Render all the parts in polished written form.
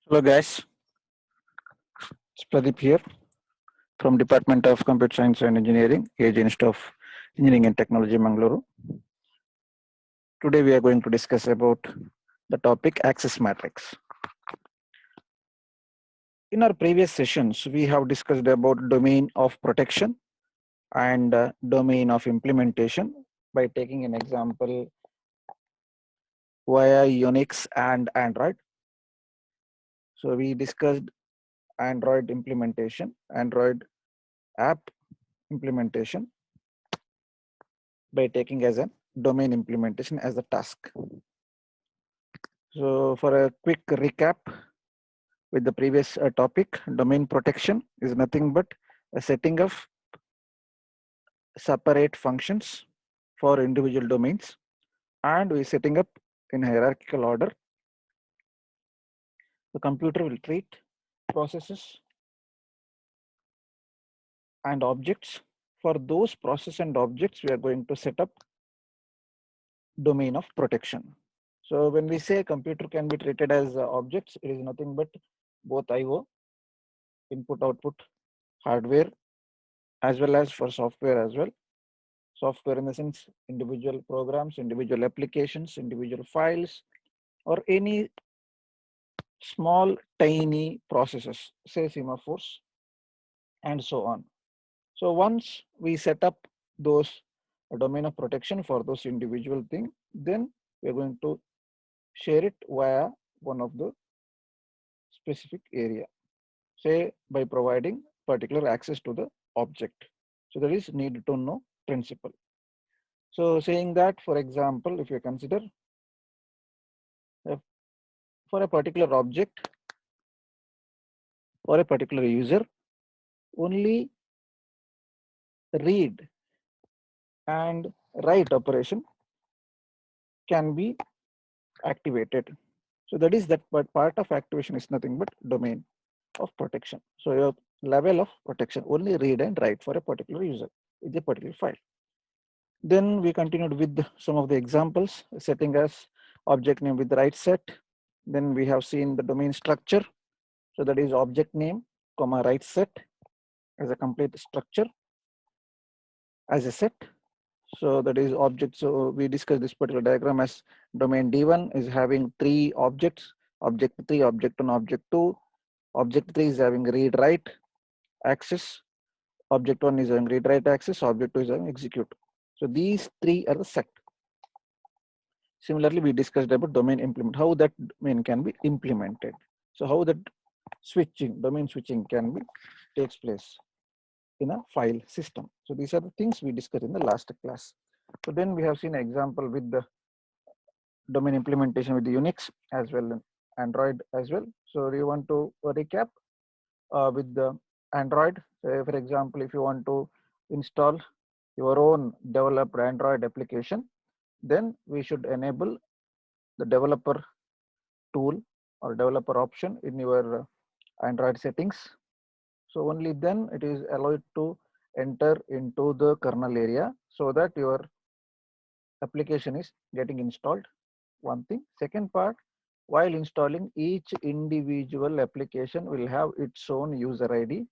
Hello guys, it's Pradeep here from Department of Computer Science and Engineering, AG Institute of Engineering and Technology, Mangaluru. Today we are going to discuss about the topic access matrix. In our previous sessions, we have discussed about domain of protection and domain of implementation by taking an example via Unix and Android. So we discussed Android implementation, Android app implementation by taking as a domain implementation as a task. So for a quick recap with the previous topic, domain protection is nothing but a setting of separate functions for individual domains, and we setting up in hierarchical order. The computer will treat processes and objects. For those process and objects, we are going to set up domain of protection. So when we say computer can be treated as objects, it is nothing but both IO, input output, hardware, as well as for software as well. Software in the sense individual programs, individual applications, individual files, or any small tiny processes, say semaphores, and so on. So once we set up those domain of protection for those individual thing, then we're going to share it via one of the specific area, say by providing particular access to the object. So that is need to know principle. So saying that, for example, if you consider for a particular object or a particular user, only read and write operation can be activated. So that is that, but part of activation is nothing but domain of protection. So your level of protection, only read and write for a particular user with a particular file. Then we continued with some of the examples, setting as object name with the right set. Then we have seen the domain structure. So that is object name, comma right set as a complete structure as a set. So that is object. So we discussed this particular diagram as domain D1 is having three objects, object 3, object 1, object 2. Object 3 is having read write access. Object 1 is having read write access. Object 2 is having execute. So these three are the set. Similarly, we discussed about domain implement, how that domain can be implemented. So how that switching, domain switching can be takes place in a file system. So these are the things we discussed in the last class. So then we have seen an example with the domain implementation with the Unix as well and Android as well. So do you want to recap with the Android? For example, if you want to install your own developed Android application, then we should enable the developer tool or developer option in your Android settings. So only then it is allowed to enter into the kernel area so that your application is getting installed. One thing. Second part, while installing, each individual application will have its own user ID.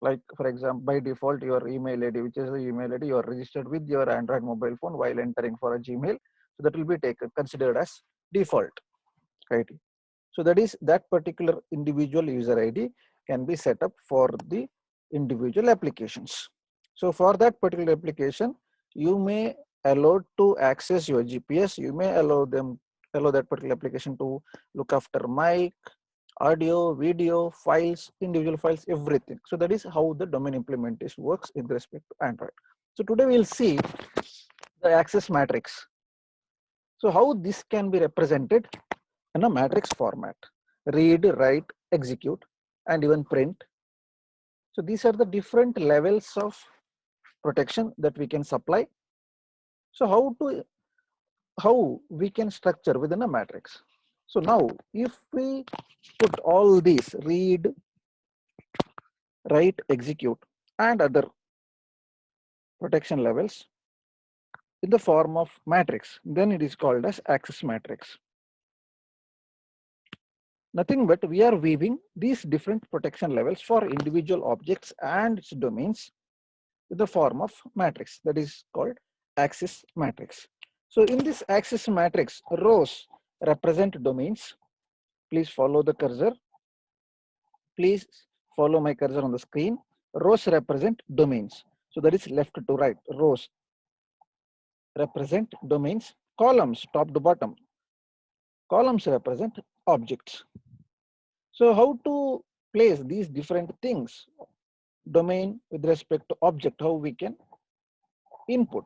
Like for example, by default, your email ID, which is the email ID you are registered with your Android mobile phone while entering for a Gmail. So that will be taken considered as default ID. So that is that particular individual user ID can be set up for the individual applications. So for that particular application, you may allow to access your GPS. You may allow that particular application to look after mic, audio, video, files, individual files, everything. So that is how the domain implementation works in respect to Android. So today we'll see the access matrix. So how this can be represented in a matrix format: read, write, execute, and even print. So these are the different levels of protection that we can supply. So how we can structure within a matrix? So now if we put all these read, write, execute, and other protection levels in the form of matrix, then it is called as access matrix. Nothing but we are weaving these different protection levels for individual objects and its domains with the form of matrix that is called axis matrix. So in this axis matrix, rows represent domains. Please follow the cursor. Please follow my cursor on the screen. Rows represent domains. So that is left to right. Rows represent domains. Columns, top to bottom. Columns represent objects. So how to place these different things, domain with respect to object, how we can input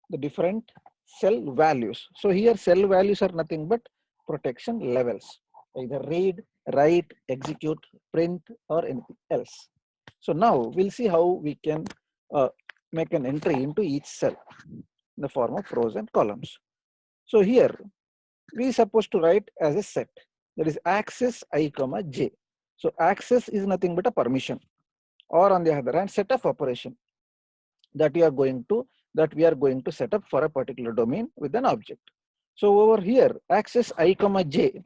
the different cell values. So here cell values are nothing but protection levels, either read, write, execute, print, or anything else. So now we'll see how we can make an entry into each cell in the form of rows and columns. So here we are supposed to write as a set, that is access I comma j. So access is nothing but a permission, or on the other hand set of operation that we are going to set up for a particular domain with an object. So over here access I comma j,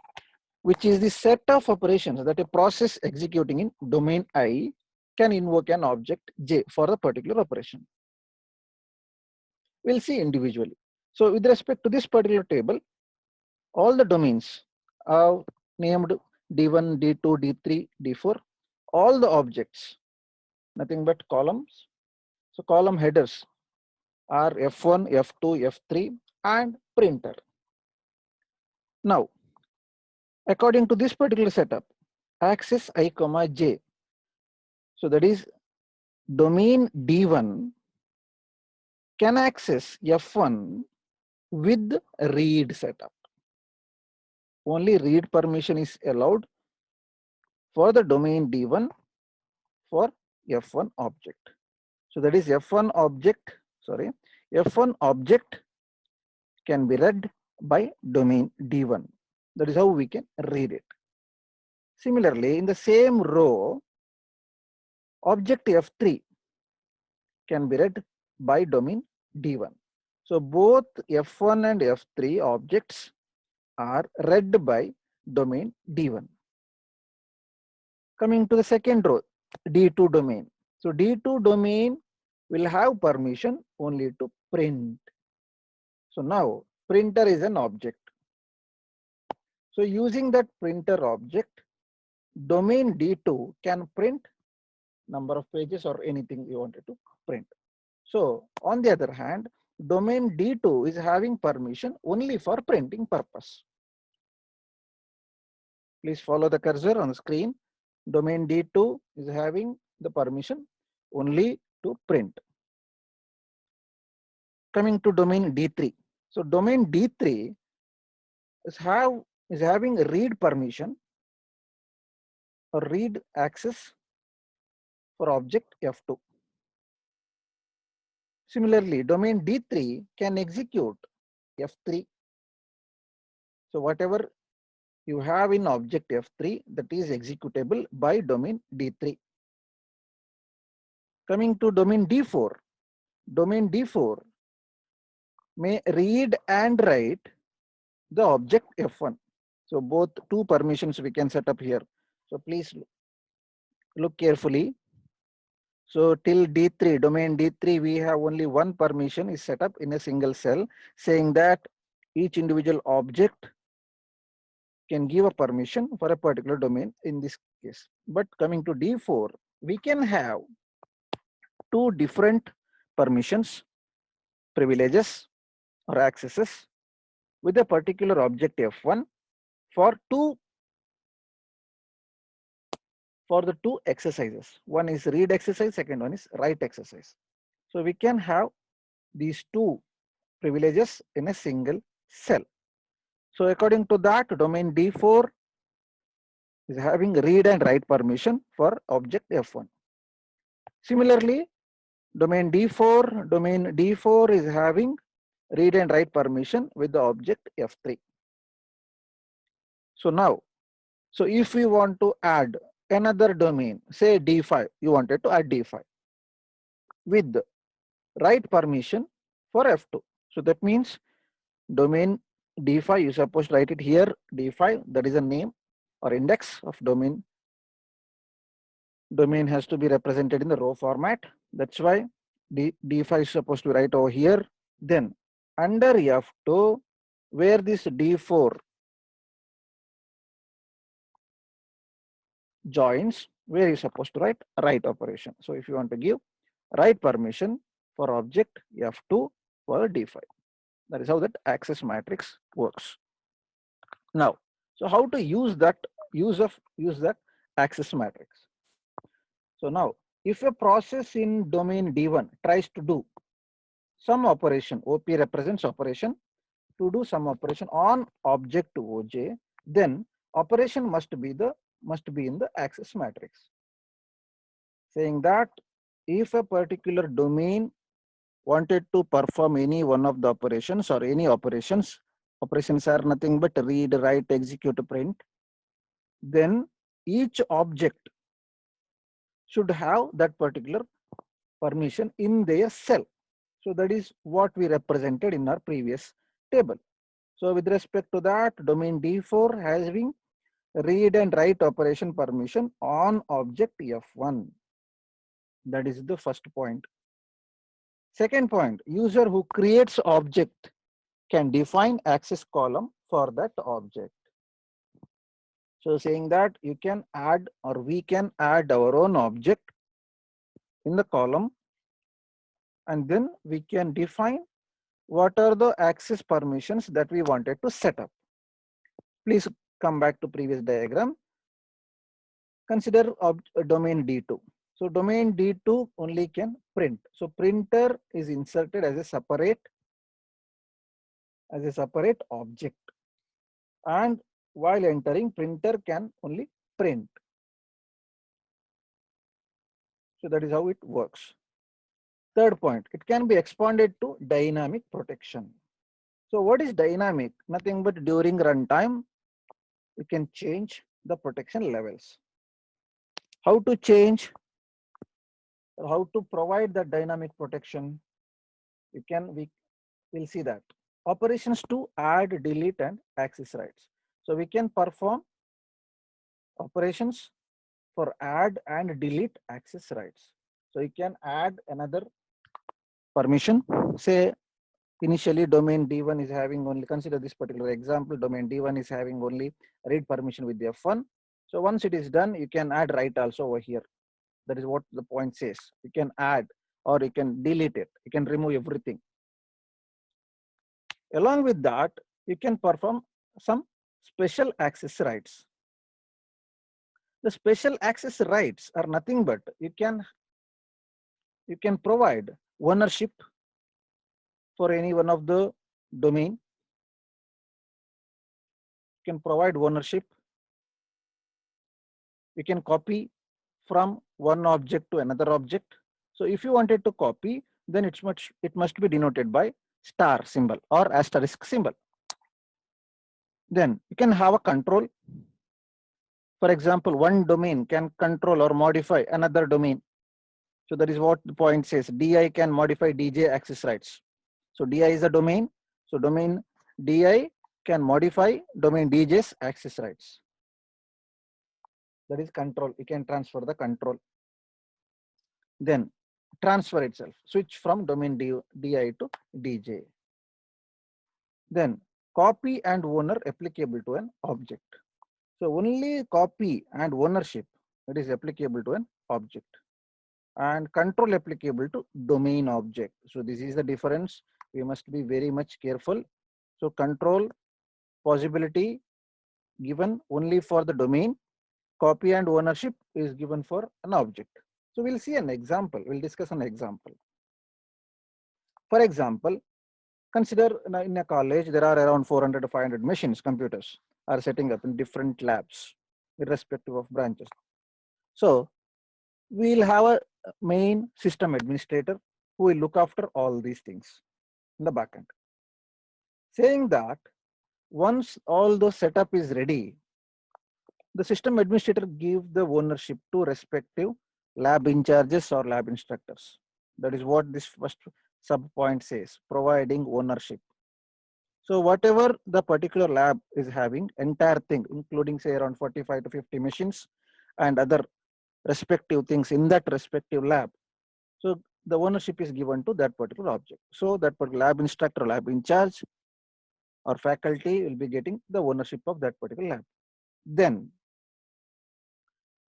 which is the set of operations that a process executing in domain I can invoke an object j for a particular operation. We'll see individually. So with respect to this particular table, all the domains are named D1, D2, D3, D4, all the objects, nothing but columns. So column headers are F1, F2, F3, and printer. Now, according to this particular setup, access I comma j, so that is domain D1 can access F1 with read setup. Only read permission is allowed for the domain D1 for F1 object. So that is F1 object can be read by domain D1. That is how we can read it. Similarly, in the same row, object F3 can be read by domain D1. So both F1 and F3 objects are read by domain D1. Coming to the second row, D2 domain. So D2 domain will have permission only to print. So now printer is an object. So using that printer object, domain D2 can print number of pages or anything you wanted to print. So on the other hand, domain D2 is having permission only for printing purpose. Please follow the cursor on the screen. Domain D2 is having the permission only to print. Coming to domain D3. So domain D3 is having a read permission or read access for object F2. Similarly, domain D3 can execute F3. So whatever you have in object F3, that is executable by domain D3. Coming to domain D4. Domain D4 may read and write the object F1. So both two permissions we can set up here. So please look carefully. So till D3, domain D3, we have only one permission is set up in a single cell, saying that each individual object can give a permission for a particular domain in this case. But coming to D4, we can have two different permissions, privileges or accesses with a particular object F1 for the two exercises. One is read exercise, second one is write exercise. So we can have these two privileges in a single cell. So according to that, domain D4 is having read and write permission for object F1. Similarly, domain D4 is having read and write permission with the object F3. So now, so if we want to add another domain, say D5, you wanted to add D5 with write permission for F2. So that means domain D5, you supposed to write it here, D5, that is a name. or index of domain. Domain has to be represented in the row format. That's why D5 is supposed to be right over here. Then under F2, where this D4 joins, where you're supposed to write write operation. So if you want to give write permission for object F2 for D5, that is how that access matrix works. Now, so how to use that use that access matrix? So now, if a process in domain D1 tries to do some operation, OP represents operation, to do some operation on object OJ, then operation must be in the access matrix. Saying that if a particular domain wanted to perform any one of the operations or any operations are nothing but read, write, execute, print, then each object should have that particular permission in their cell. So that is what we represented in our previous table. So with respect to that, domain D4 having read and write operation permission on object F1. That is the first point. Second point, user who creates object can define access column for that object. So saying that you can add or we can add our own object in the column, and then we can define what are the access permissions that we wanted to set up. Please come back to previous diagram. Consider domain D2. So domain D2 only can print. So printer is inserted as a separate object, and while entering, printer can only print. So that is how it works. Third point, it can be expanded to dynamic protection. So what is dynamic? Nothing but during runtime, you can change the protection levels. How to change, or how to provide that dynamic protection? We will see that. Operations to add, delete, and access rights. So we can perform operations for add and delete access rights. So you can add another permission. Say initially domain D1 is having only, consider this particular example, domain D1 is having only read permission with the F1. So once it is done, you can add write also over here. That is what the point says. You can add or you can delete it. You can remove everything. Along with that, you can perform some special access rights. The special access rights are nothing but you can provide ownership for any one of the domain. You can provide ownership. You can copy from one object to another object. So if you wanted to copy, then it must be denoted by star symbol or asterisk symbol. Then you can have a control. For example, one domain can control or modify another domain. So that is what the point says. DI can modify DJ access rights. So DI is a domain. So domain DI can modify domain DJ's access rights. That is control. You can transfer the control. Then transfer itself. Switch from domain DI to DJ. Then copy and owner applicable to an object. So only copy and ownership, it is applicable to an object, and control applicable to domain object. So this is the difference. We must be very much careful. So control possibility given only for the domain. Copy and ownership is given for an object. So we'll see an example. We'll discuss an example. For example, consider in a college, there are around 400 to 500 machines, computers are setting up in different labs, irrespective of branches. So we'll have a main system administrator who will look after all these things in the backend. Saying that once all the setup is ready, the system administrator give the ownership to respective lab in charges or lab instructors. That is what this first sub point says, providing ownership. So whatever the particular lab is having, entire thing, including say around 45 to 50 machines and other respective things in that respective lab. So the ownership is given to that particular object. So that particular lab instructor, lab in charge or faculty will be getting the ownership of that particular lab. Then,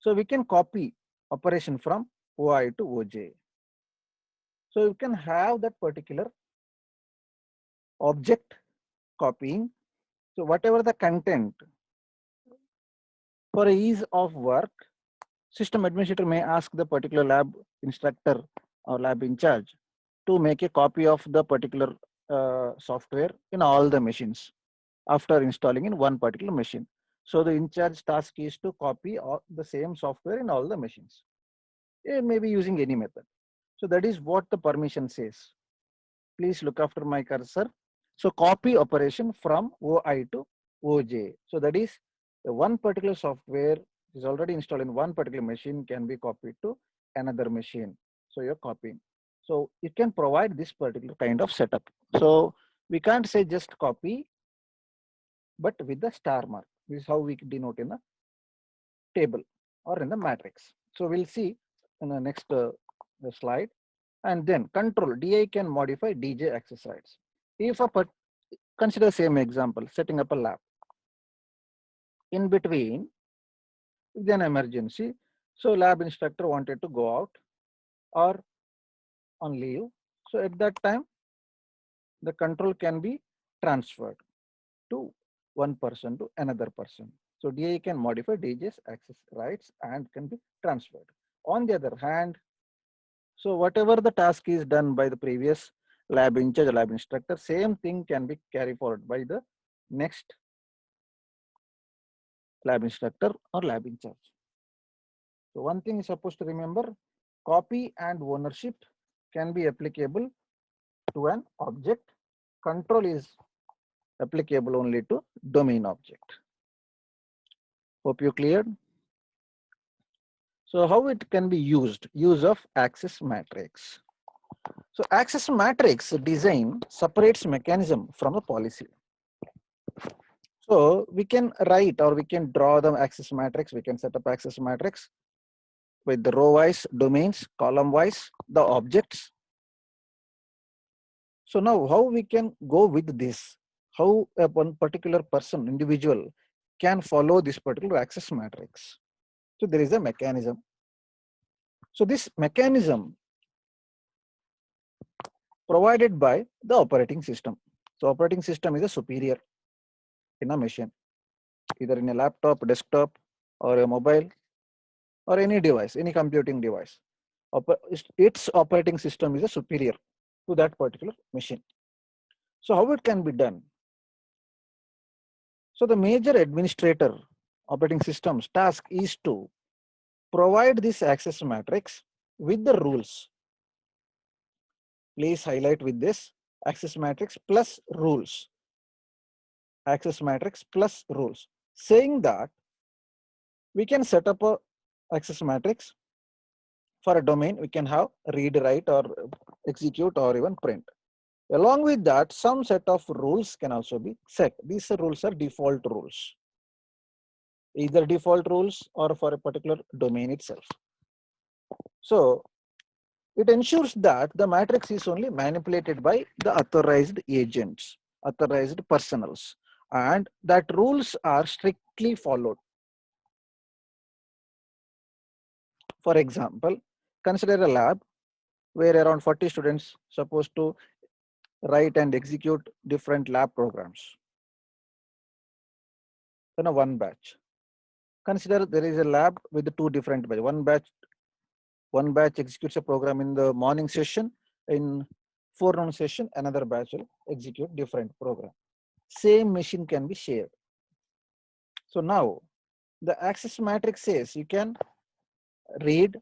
so we can copy operation from OI to OJ. So you can have that particular object copying. So whatever the content, for ease of work, system administrator may ask the particular lab instructor or lab in charge to make a copy of the particular software in all the machines after installing in one particular machine. So the in charge task is to copy all the same software in all the machines. Maybe using any method. So that is what the permission says. Please look after my cursor. So copy operation from OI to OJ. So that is the one particular software is already installed in one particular machine can be copied to another machine. So you're copying. So it can provide this particular kind of setup. So we can't say just copy, but with the star mark. This is how we denote in the table or in the matrix. So we'll see in the next slide. And then control DI can modify DJ access rights. If a consider same example, setting up a lab. In between, if an emergency, so lab instructor wanted to go out or on leave. So at that time, the control can be transferred to one person to another person. So DI can modify DJ's access rights and can be transferred. On the other hand, so whatever the task is done by the previous lab in charge, lab instructor, same thing can be carried forward by the next lab instructor or lab in charge. So one thing is supposed to remember, copy and ownership can be applicable to an object. Control is applicable only to domain object. Hope you cleared. So how it can be used? Use of access matrix. So access matrix design separates mechanism from a policy. So we can write or we can draw the access matrix. We can set up access matrix with the row wise domains, column wise, the objects. So now how we can go with this? How one particular person, individual can follow this particular access matrix? So there is a mechanism. So this mechanism provided by the operating system. So operating system is a superior in a machine, either in a laptop, desktop, or a mobile, or any device, any computing device. Its operating system is a superior to that particular machine. So how it can be done? So the major administrator operating system's task is to provide this access matrix with the rules. Please highlight with this access matrix plus rules. Access matrix plus rules, saying that we can set up a access matrix for a domain. We can have read, write, or execute, or even print. Along with that, some set of rules can also be set. These rules are default rules, either default rules or for a particular domain itself. So it ensures that the matrix is only manipulated by the authorized agents, authorized personals, and that rules are strictly followed. For example, consider a lab where around 40 students supposed to write and execute different lab programs in a one batch. Consider there is a lab with the two different batch. One batch executes a program in the morning session. In forenoon session, another batch will execute different program. Same machine can be shared. So now the access matrix says you can read,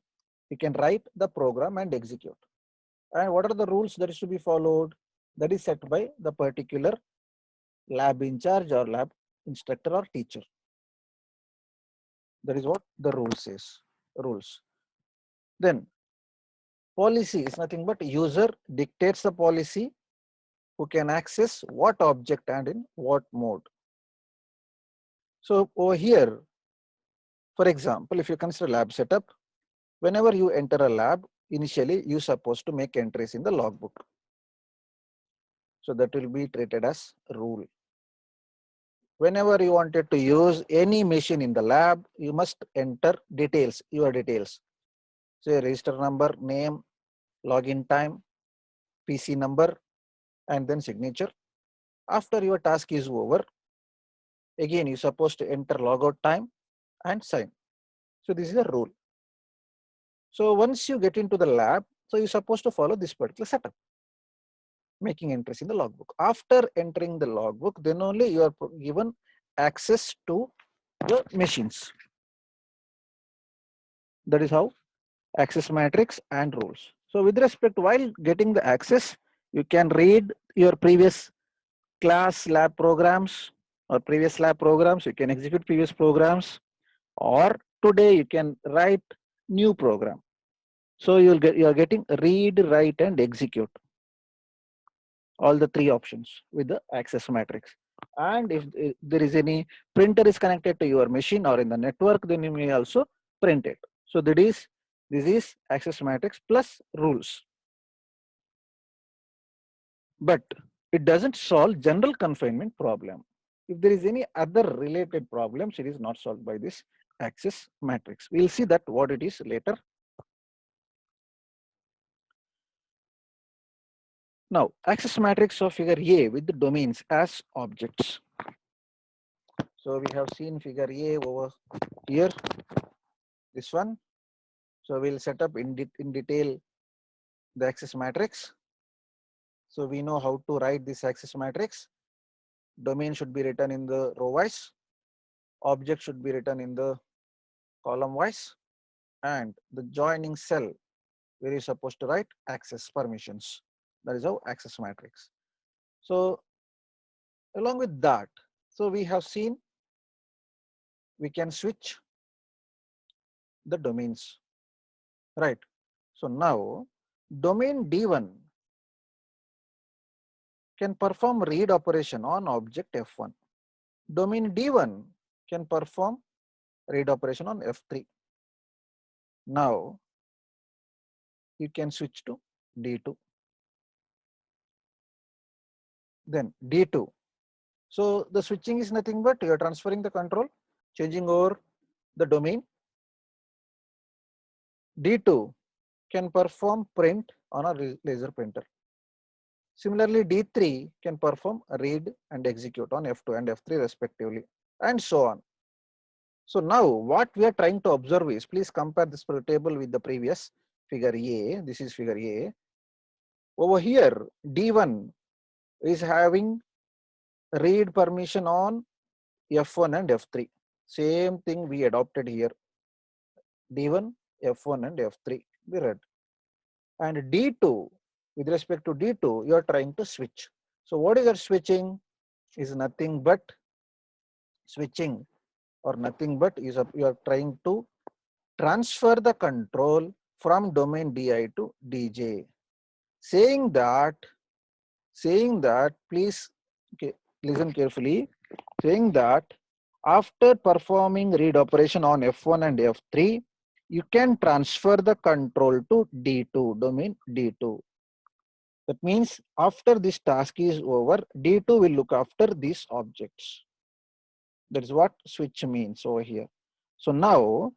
you can write the program and execute. And what are the rules that is to be followed? That is set by the particular lab in charge or lab instructor or teacher. That is what the rule says. Rules. Then policy is nothing but user dictates the policy. who can access what object and in what mode. So over here, for example, if you consider lab setup, whenever you enter a lab, initially you're supposed to make entries in the logbook. So that will be treated as rule. Whenever you wanted to use any machine in the lab, you must enter details, your details. Say register number, name, login time, PC number, and then signature. After your task is over, again you're supposed to enter logout time and sign. So this is a rule. So once you get into the lab, so you're supposed to follow this particular setup, making entries in the logbook. After entering the logbook, then only you are given access to the machines. That is how access matrix and rules. So with respect, while getting the access, you can read your previous class lab programs or previous lab programs. You can execute previous programs, or today you can write new program. So you are getting read, write, and execute. All the three options with the access matrix. And if there is any printer is connected to your machine or in the network, then you may also print it. So this is access matrix plus rules. But it doesn't solve general confinement problem. If there is any other related problems, it is not solved by this access matrix. We'll see that what it is later. Now, access matrix of figure A with the domains as objects. So we have seen figure A over here, this one. So we'll set up in detail the access matrix. So we know how to write this access matrix. Domain should be written in the row wise. Object should be written in the column wise. And the joining cell where you're supposed to write access permissions. That is how access matrix. So along with that, so we have seen we can switch the domains, right? So now domain D1 can perform read operation on object F1. Domain D1 can perform read operation on F3. Now you can switch to D2. Then D2. So the switching is nothing but you are transferring the control, changing over the domain. D2 can perform print on a laser printer. Similarly, D3 can perform read and execute on F2 and F3 respectively, and so on. So now what we are trying to observe is, please compare this table with the previous figure A. This is figure A. Over here, D1 is having read permission on F1 and F3. Same thing we adopted here. D1, F1 and F3 we read. And D2, with respect to D2, you are trying to switch. So what is that switching? Is nothing but switching, or nothing but is you are trying to transfer the control from domain DI to DJ. Saying that, please listen carefully. Saying that after performing read operation on F1 and F3, you can transfer the control to D2, domain D2. That means after this task is over, D2 will look after these objects. That is what switch means over here. So now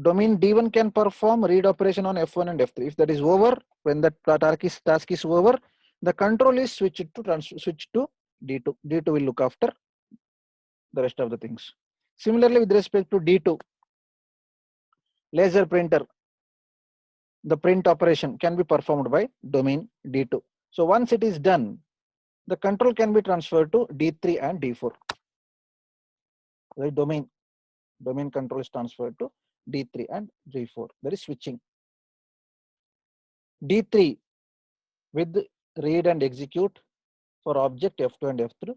domain D1 can perform read operation on F1 and F3. If that is over, when the task is over, the control is switched to switch to D2. D2 will look after the rest of the things. Similarly, with respect to D2, laser printer, the print operation can be performed by domain D2. So once it is done, the control can be transferred to D3 and D4. The domain control is transferred to D3 and D4. That is switching. D3 with read and execute for object F2 and F3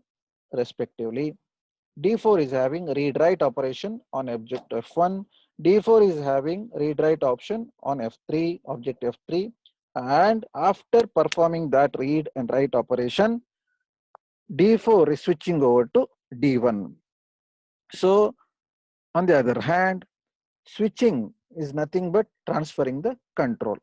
respectively. D4 is having read write operation on object F1. D4 is having read write option on F3, object F3. And after performing that read and write operation, D4 is switching over to D1. So on the other hand, switching is nothing but transferring the control.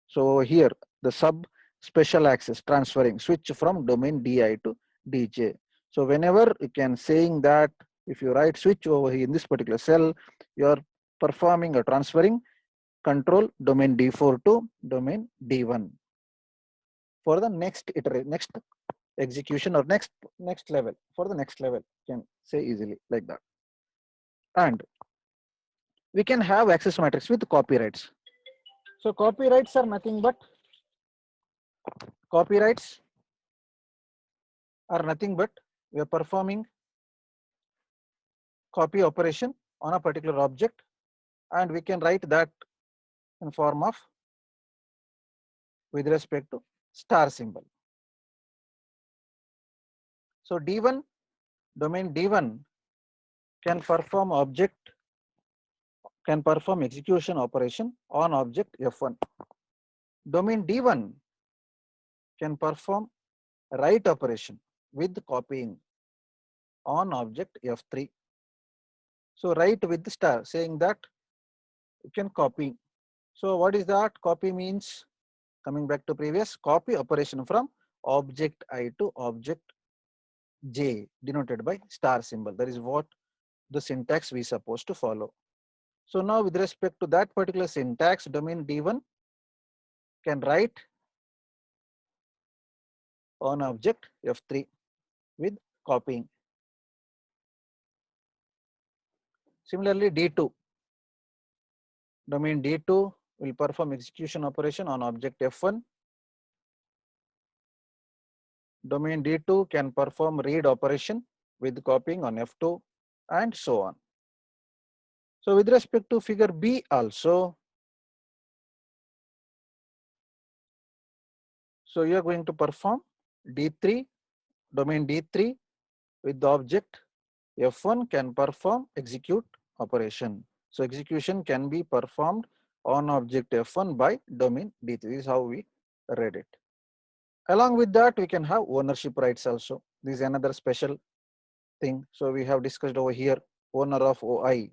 So here the sub special access transferring switch from domain DI to DJ. So whenever you can saying that if you write switch over here in this particular cell, you are performing or transferring control domain D4 to domain D1 for the next iteration, next execution or next level. For the next level, you can say easily like that. And we can have access matrix with copyrights. So copyrights are nothing but copyrights are nothing but we are performing copy operation on a particular object, and we can write that in form of with respect to star symbol. So D1 domain D1 can perform execution operation on object F1. Domain D1 can perform write operation with copying on object F3. So write with the star saying that you can copy. So what is that? Copy means, coming back to previous, copy operation from object I to object J denoted by star symbol. That is what the syntax we supposed to follow. So now with respect to that particular syntax, domain D1 can write on object F3 with copying. Similarly, D2, domain D2 will perform execution operation on object F1. Domain D2 can perform read operation with copying on F2 and so on. So with respect to figure B also, so you are going to perform D3, domain D3 with the object F1 can perform execute operation. So execution can be performed on object F1 by domain D3. This is how we read it. Along with that, we can have ownership rights also. This is another special thing. So we have discussed over here owner of OI.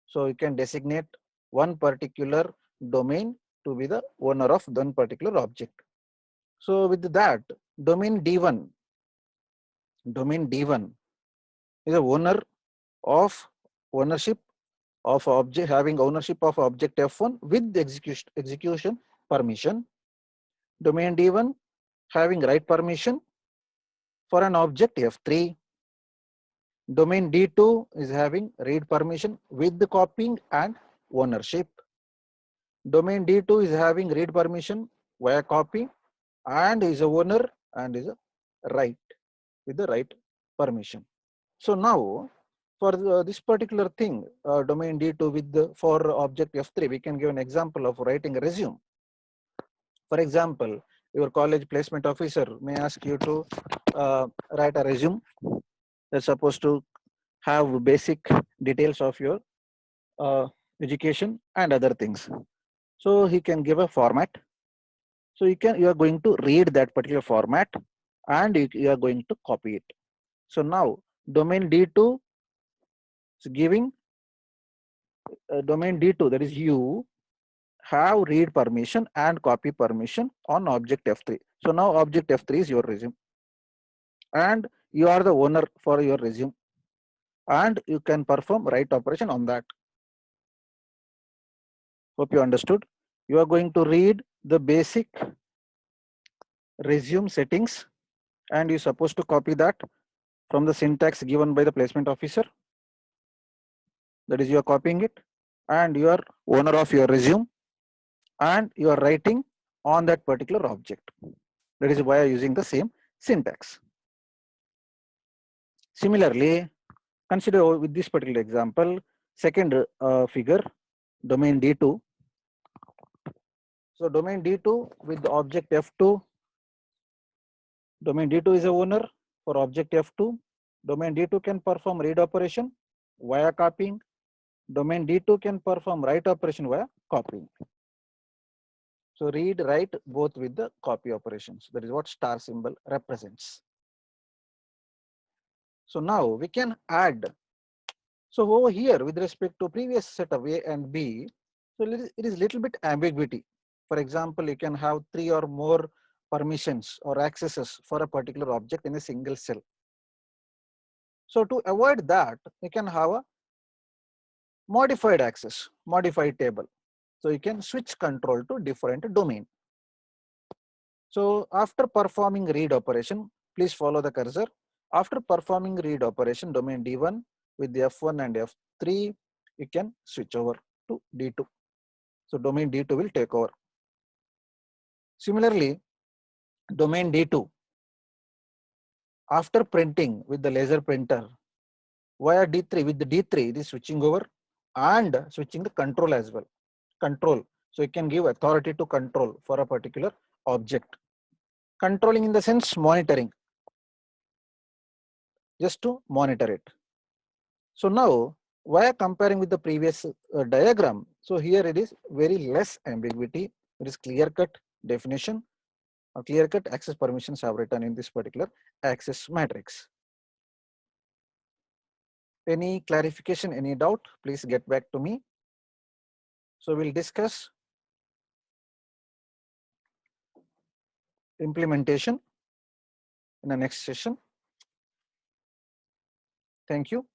So you can designate one particular domain to be the owner of one particular object. So with that, domain D1 is a owner of ownership of object, having ownership of object F1 with the execution permission. Domain D1 having write permission for an object F3. Domain D2 is having read permission with the copying and ownership. Domain D2 is having read permission via copy and is a owner and is a write with the write permission. So now for this particular thing, domain D2 with the for object F3, we can give an example of writing a resume. For example, your college placement officer may ask you to write a resume that's supposed to have basic details of your education and other things. So he can give a format. So you are going to read that particular format and you are going to copy it. So now domain D2 is giving domain D2, that is you have read permission and copy permission on object F3. So now object F3 is your resume and you are the owner for your resume and you can perform write operation on that. Hope you understood. You are going to read the basic resume settings and you're supposed to copy that from the syntax given by the placement officer. That is, you are copying it and you are owner of your resume and you are writing on that particular object. That is why using the same syntax. Similarly, consider with this particular example, second figure, domain D2. So domain D2 with the object F2. Domain D2 is a owner for object F2. Domain D2 can perform read operation via copying. Domain D2 can perform write operation via copying. So read, write both with the copy operations. That is what star symbol represents. So now we can add. So over here with respect to previous set of A and B, so it is little bit ambiguity. For example, you can have 3 or more permissions or accesses for a particular object in a single cell. So to avoid that, you can have a modified access, modified table. So you can switch control to different domain. So after performing read operation, please follow the cursor. After performing read operation, domain D1 with the F1 and F3, you can switch over to D2. So domain D2 will take over. Similarly, domain D2, after printing with the laser printer, via D3, with the D3, it is switching over and switching the control as well. Control. So you can give authority to control for a particular object. Controlling in the sense monitoring, just to monitor it. So now, via comparing with the previous diagram, so here it is very less ambiguity. It is clear-cut definition. Clear-cut access permissions have written in this particular access matrix. Any clarification, any doubt, please get back to me. So we'll discuss implementation in the next session. Thank you.